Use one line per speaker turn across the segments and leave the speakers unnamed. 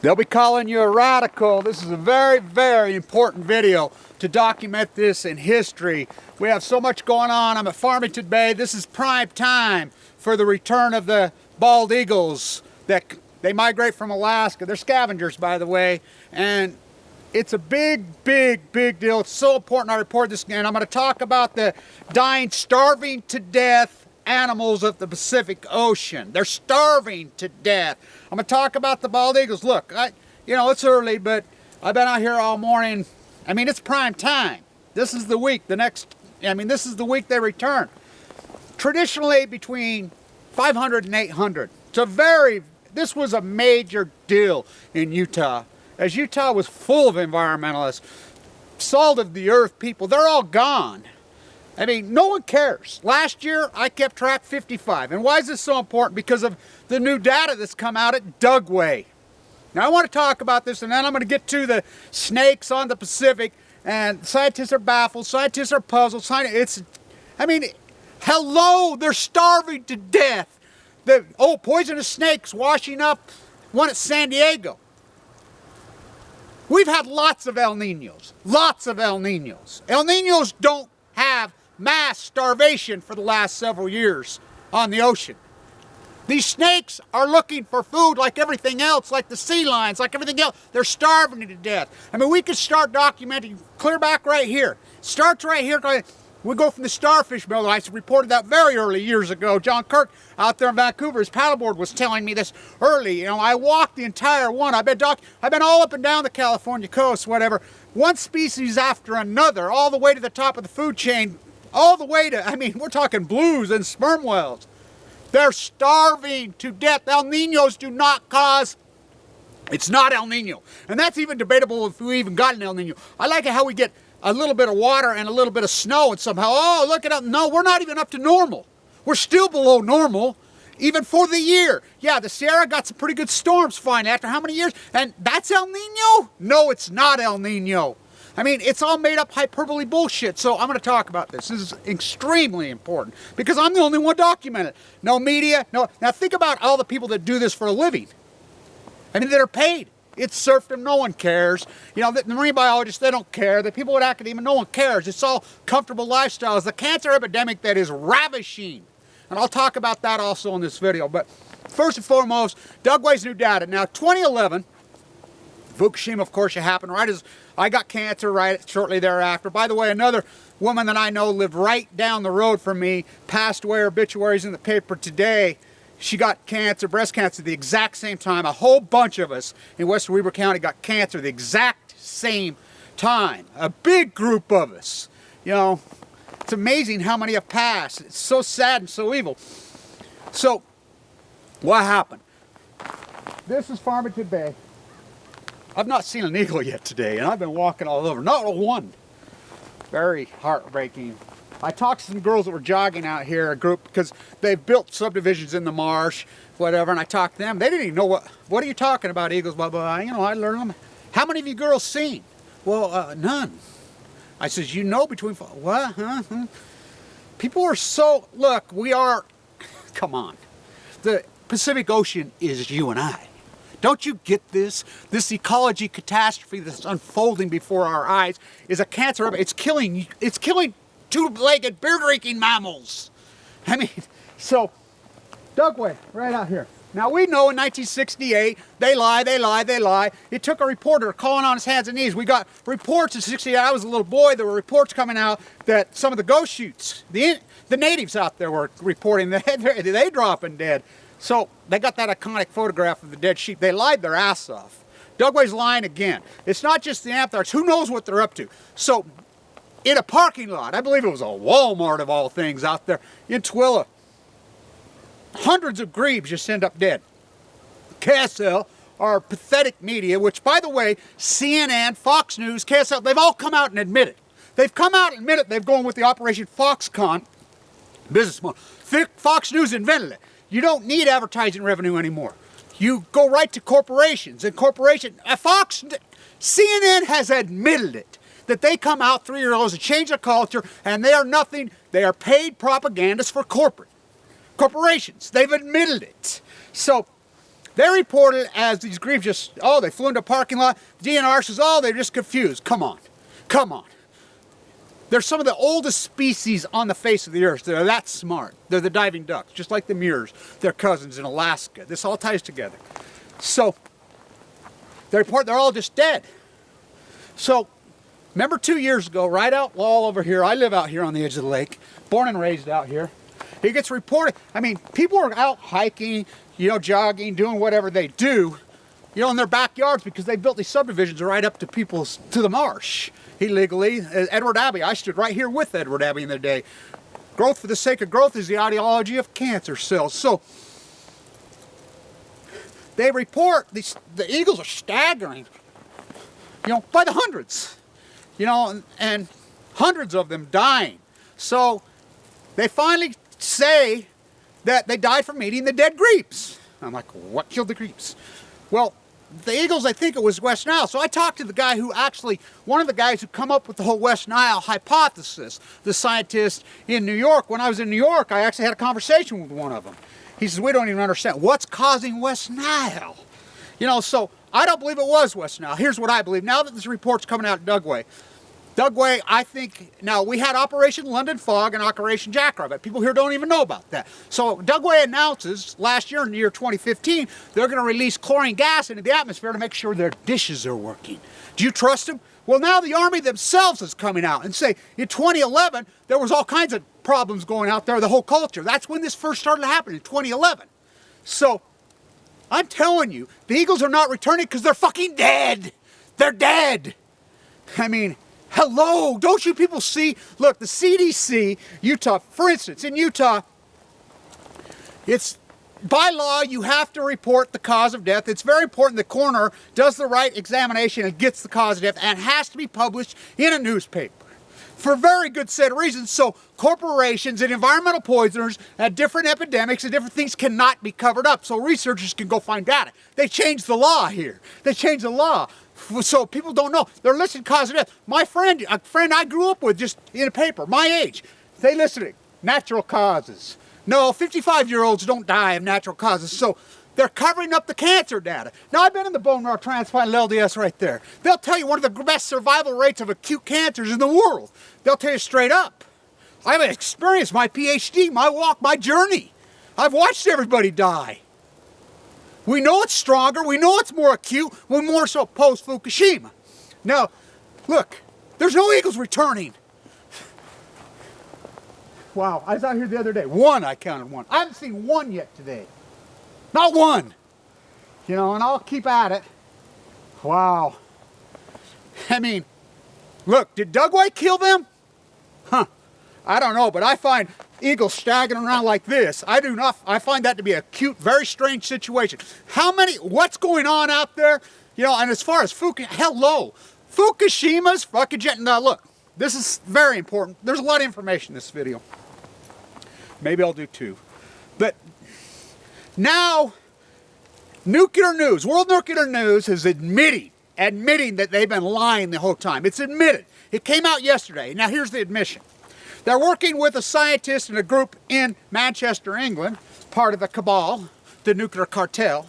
They'll be calling you a radical. This is a very, very important video to document this in history. We have so much going on. I'm at Farmington Bay. This is prime time for the return of the bald eagles. They migrate from Alaska. They're scavengers, by the way. And it's a big, big, big deal. It's so important I report this again. I'm going to talk about the dying, starving to death animals of the Pacific Ocean. They're starving to death. I'm going to talk about the bald eagles. Look, you know, it's early, but I've been out here all morning. I mean, it's prime time. This is the week. This is the week they return. Traditionally between 500 and 800. This was a major deal in Utah, as Utah was full of environmentalists, salt of the earth people. They're all gone. I mean, no one cares. Last year, I kept track 55. And why is this so important? Because of the new data that's come out at Dugway. Now, I want to talk about this, and then I'm going to get to the snakes on the Pacific. And scientists are baffled. Scientists are puzzled. Hello, they're starving to death. Poisonous snakes washing up one at San Diego. We've had lots of El Niños. Lots of El Niños. El Niños don't have mass starvation for the last several years on the ocean. These snakes are looking for food like everything else, like the sea lions, like everything else. They're starving to death. I mean, we could start documenting clear back right here. Starts right here. We go from the starfish mill. I reported that very early years ago. John Kirk out there in Vancouver, his paddleboard was telling me this early. You know, I walked the entire one. I've been all up and down the California coast, whatever. One species after another, all the way to the top of the food chain, all the way to, we're talking blues and sperm whales. They're starving to death. El Niños do not cause, it's not El Niño. And that's even debatable if we even got an El Niño. I like it how we get a little bit of water and a little bit of snow and somehow, oh, look at it. No, we're not even up to normal. We're still below normal, even for the year. Yeah, the Sierra got some pretty good storms finally after how many years? And that's El Niño? No, it's not El Niño. I mean, it's all made up hyperbole bullshit. So I'm going to talk about this. This is extremely important because I'm the only one documenting it. No media, no. Now think about all the people that do this for a living. I mean, that are paid. It's serfdom, no one cares. You know, the marine biologists, they don't care. The people at academia, no one cares. It's all comfortable lifestyles. The cancer epidemic that is ravishing. And I'll talk about that also in this video. But first and foremost, Dugway's new data. Now, 2011, Fukushima, of course, it happened right as I got cancer right shortly thereafter. By the way, another woman that I know lived right down the road from me, passed away, her obituary's in the paper today. She got cancer, breast cancer, the exact same time. A whole bunch of us in Western Weber County got cancer the exact same time. A big group of us. You know, it's amazing how many have passed. It's so sad and so evil. So, what happened? This is Farmington Bay. I've not seen an eagle yet today, and I've been walking all over. Not one. Very heartbreaking. I talked to some girls that were jogging out here, a group, because they've built subdivisions in the marsh, whatever, and I talked to them. They didn't even know what are you talking about, eagles, blah, blah, blah. You know, I learned them. How many of you girls seen? Well, none. I says, you know, between, what, huh? People are so, look, come on. The Pacific Ocean is you and I. Don't you get this? This ecology catastrophe that's unfolding before our eyes is a cancer. It's killing two-legged, beer-drinking mammals. I mean, so, Dugway, right out here. Now, we know in 1968, they lie. It took a reporter calling on his hands and knees. We got reports in 68, I was a little boy, there were reports coming out that some of the ghost shoots, the natives out there were reporting that they dropping dead. So, they got that iconic photograph of the dead sheep. They lied their ass off. Dugway's lying again. It's not just the anthrax. Who knows what they're up to? So, in a parking lot, I believe it was a Wal-Mart of all things out there in Twilla, hundreds of grebes just end up dead. KSL, our pathetic media, which, by the way, CNN, Fox News, KSL, they've all come out and admitted. They've come out and admitted they've gone with the Operation Foxconn business model. Fox News invented it. You don't need advertising revenue anymore. You go right to corporations, and CNN has admitted it, that they come out 3 years old and change their culture, and they are nothing, they are paid propagandists for corporations. They've admitted it. So, They reported as these grebes just, oh, they flew into a parking lot. The DNR says, oh, they're just confused. Come on. Come on. They're some of the oldest species on the face of the earth. They're that smart. They're the diving ducks, just like the murres. They're cousins in Alaska. This all ties together. So, they report they're all just dead. So, remember 2 years ago, right out all over here, I live out here on the edge of the lake, born and raised out here. It gets reported, I mean, people are out hiking, you know, jogging, doing whatever they do, you know, in their backyards because they built these subdivisions right up to to the marsh illegally. Edward Abbey, I stood right here with Edward Abbey in the day. Growth for the sake of growth is the ideology of cancer cells. So, they report the eagles are staggering, you know, by the hundreds, you know, and hundreds of them dying. So they finally say that they died from eating the dead grebes. I'm like, what killed the grebes? Well, the eagles, I think it was West Nile. So I talked to the guy who actually, one of the guys who come up with the whole West Nile hypothesis, the scientist in New York. When I was in New York, I actually had a conversation with one of them. He says, we don't even understand what's causing West Nile. You know, so I don't believe it was West Nile. Here's what I believe. Now that this report's coming out of Dugway, I think, now we had Operation London Fog and Operation Jackrabbit. People here don't even know about that. So Dugway announces last year, in the year 2015, they're going to release chlorine gas into the atmosphere to make sure their dishes are working. Do you trust them? Well, now the Army themselves is coming out and say, in 2011, there was all kinds of problems going out there, the whole culture. That's when this first started happening, in 2011. So, I'm telling you, the eagles are not returning because they're fucking dead. They're dead. I mean, hello, don't you people see? Look, the CDC, Utah, for instance, in Utah, it's by law, you have to report the cause of death. It's very important the coroner does the right examination and gets the cause of death, and it has to be published in a newspaper for a very good set of reasons. So corporations and environmental poisoners and different epidemics and different things cannot be covered up, so researchers can go find data. They changed the law here. They changed the law so people don't know. They're listing cause of death. My friend, a friend I grew up with, just in a paper, my age, they listed it, natural causes. No, 55-year-olds don't die of natural causes, so they're covering up the cancer data. Now, I've been in the bone marrow transplant LDS right there. They'll tell you one of the best survival rates of acute cancers in the world. They'll tell you straight up. I've experienced my PhD, my walk, my journey. I've watched everybody die. We know it's stronger. We know it's more acute. We're more so post-Fukushima. Now, look, there's no eagles returning. Wow, I was out here the other day. One, I counted one. I haven't seen one yet today. Not one. You know, and I'll keep at it. Wow. I mean, look, did Dugway kill them? Huh. I don't know, but I find eagles staggering around like this. I do not, I find that to be a cute, very strange situation. What's going on out there? You know, and as far as Fukushima's fucking jet. Now look, this is very important. There's a lot of information in this video. Maybe I'll do two. But now, nuclear news, World Nuclear News is admitting that they've been lying the whole time. It's admitted. It came out yesterday. Now here's the admission. They're working with a scientist and a group in Manchester, England, part of the cabal, the nuclear cartel,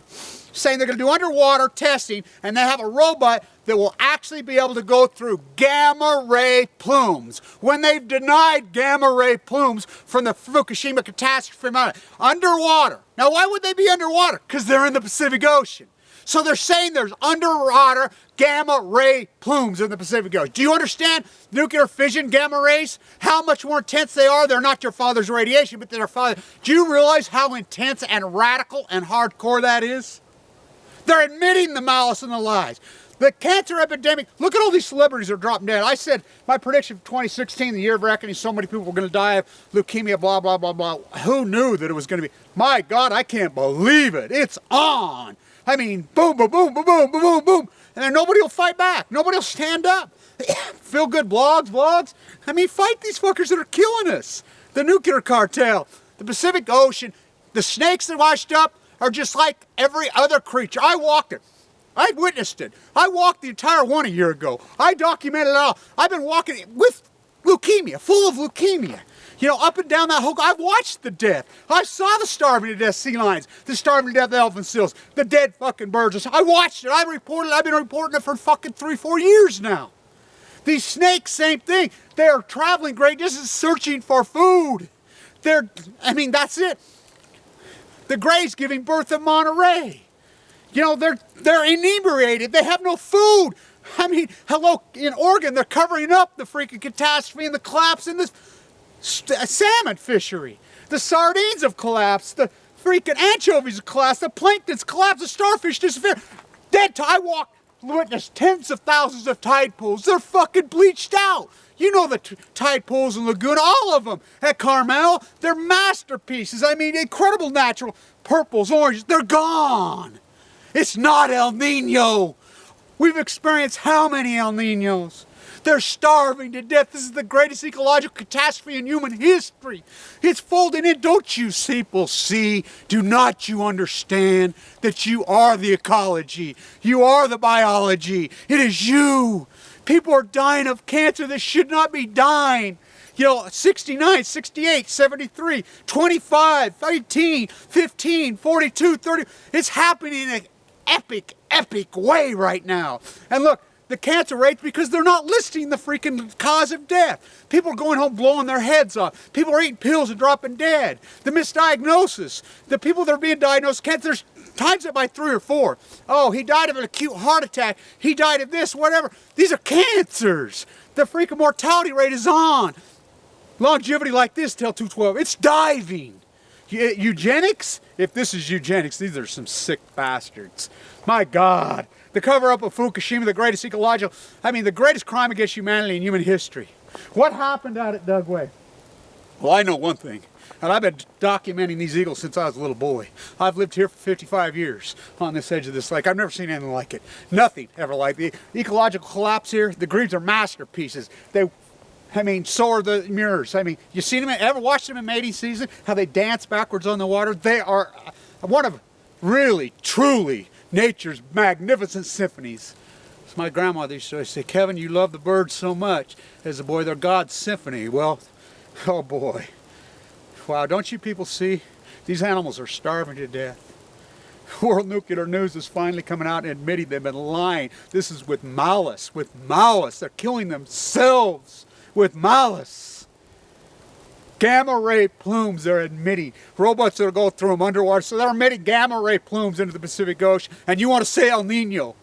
saying they're going to do underwater testing, and they have a robot that will actually be able to go through gamma ray plumes. When they've denied gamma ray plumes from the Fukushima catastrophe underwater. Now, why would they be underwater? Because they're in the Pacific Ocean. So they're saying there's underwater gamma ray plumes in the Pacific Ocean. Do you understand nuclear fission gamma rays? How much more intense they are? They're not your father's radiation, but they're father. Do you realize how intense and radical and hardcore that is? They're admitting the malice and the lies. The cancer epidemic, look at all these celebrities that are dropping dead. I said my prediction for 2016, the year of reckoning, so many people were going to die of leukemia, blah, blah, blah, blah. Who knew that it was going to be? My God, I can't believe it. It's on. I mean, boom, boom, boom, boom, boom, boom, boom, boom. And then nobody will fight back. Nobody will stand up. Feel good vlogs. I mean, fight these fuckers that are killing us. The nuclear cartel, the Pacific Ocean, the snakes that washed up are just like every other creature. I walked it. I witnessed it. I walked the entire one a year ago. I documented it all. I've been walking it with leukemia, full of leukemia. You know, up and down that whole, I've watched the death. I saw the starving to death sea lions, the starving to death elephant seals, the dead fucking birds. I watched it. I've been reporting it for fucking 3-4 years now. These snakes, same thing. They're traveling great distances searching for food. That's it. The Greys giving birth in Monterey. You know, they're inebriated. They have no food. I mean, hello, in Oregon, they're covering up the freaking catastrophe and the collapse in this salmon fishery. The sardines have collapsed. The freaking anchovies have collapsed. The plankton's collapsed. The starfish disappeared. I witnessed tens of thousands of tide pools. They're fucking bleached out. You know the tide pools in Laguna, all of them at Carmel. They're masterpieces. I mean, incredible natural purples, oranges. They're gone. It's not El Nino. We've experienced how many El Ninos? They're starving to death. This is the greatest ecological catastrophe in human history. It's folding in. Don't you people see? Do not you understand that you are the ecology? You are the biology. It is you. People are dying of cancer that should not be dying. You know, 69, 68, 73, 25, 18, 15, 42, 30. It's happening in an epic way right now. And look, the cancer rates, because they're not listing the freaking cause of death. People are going home blowing their heads off. People are eating pills and dropping dead. The misdiagnosis. The people that are being diagnosed with cancer, there's times it by 3 or 4. Oh, he died of an acute heart attack. He died of this, whatever. These are cancers. The freaking mortality rate is on. Longevity like this till 212. It's diving. Eugenics? If this is eugenics, these are some sick bastards. My God. The cover-up of Fukushima, the greatest the greatest crime against humanity in human history. What happened out at Dugway? Well, I know one thing, and I've been documenting these eagles since I was a little boy. I've lived here for 55 years on this edge of this lake. I've never seen anything like it. Nothing ever like it. The ecological collapse here, the grebes are masterpieces. So are the mirrors. You seen them, ever watched them in mating season? How they dance backwards on the water? They are one of really, truly nature's magnificent symphonies. As my grandmother used to say, Kevin, you love the birds so much. As a boy, they're God's symphony. Well, oh boy. Wow, don't you people see? These animals are starving to death. World Nuclear News is finally coming out and admitting they've been lying. This is with malice. They're killing themselves with malice. Gamma ray plumes they're emitting. Robots that'll go through them underwater. So they're emitting gamma ray plumes into the Pacific Ocean. And you want to say El Nino.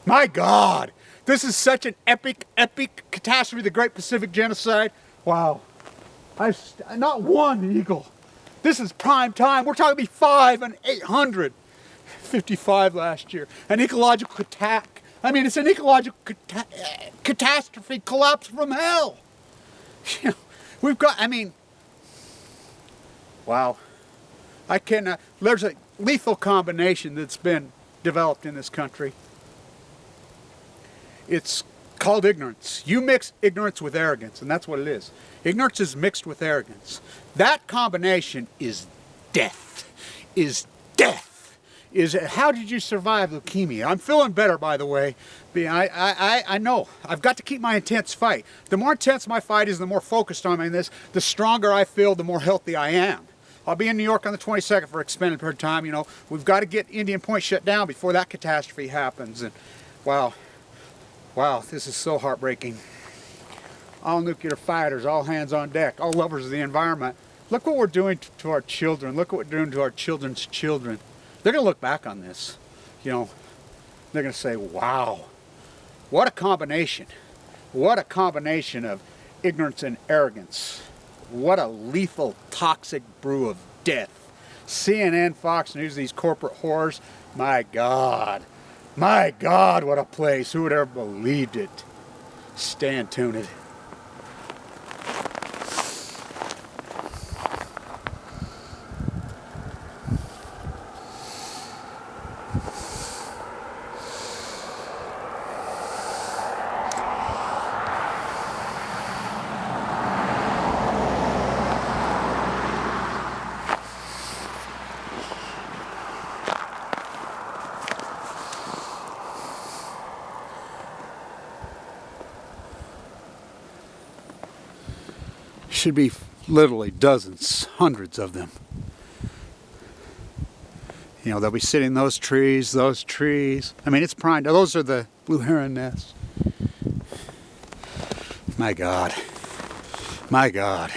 My God. This is such an epic catastrophe. The Great Pacific Genocide. Wow. Not one eagle. This is prime time. We're talking 5 and 800. 55 last year. An ecological attack. It's an ecological catastrophe collapse from hell. We've got, wow. I cannot. There's a lethal combination that's been developed in this country. It's called ignorance. You mix ignorance with arrogance, and that's what it is. Ignorance is mixed with arrogance. That combination is death. How did you survive leukemia? I'm feeling better, by the way. I know. I've got to keep my intense fight. The more intense my fight is, the more focused I'm in this, the stronger I feel, the more healthy I am. I'll be in New York on the 22nd for an extended period of time. We've got to get Indian Point shut down before that catastrophe happens. And wow, this is so heartbreaking. All nuclear fighters, all hands on deck, all lovers of the environment. Look what we're doing to our children. Look what we're doing to our children's children. They're going to look back on this. They're going to say, wow, what a combination. What a combination of ignorance and arrogance. What a lethal, toxic brew of death. CNN, Fox News, these corporate whores. My God, what a place. Who would ever believed it? Stay tuned. Should be literally dozens, hundreds of them. You know, they'll be sitting in those trees. I mean, it's prime. Those are the blue heron nests. My God. My God.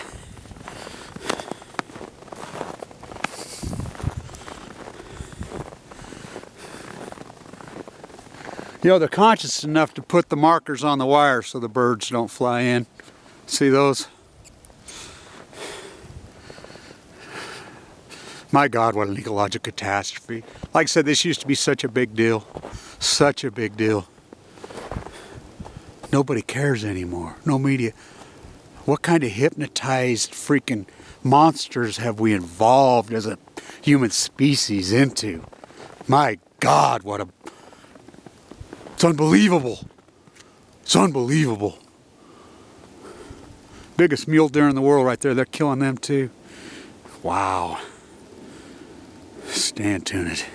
You know, they're conscious enough to put the markers on the wire so the birds don't fly in. See those? My God, what an ecological catastrophe. Like I said, this used to be such a big deal. Such a big deal. Nobody cares anymore. No media. What kind of hypnotized freaking monsters have we evolved as a human species into? My God, what a... It's unbelievable. It's unbelievable. Biggest mule deer in the world right there. They're killing them too. Wow. Stand tuned.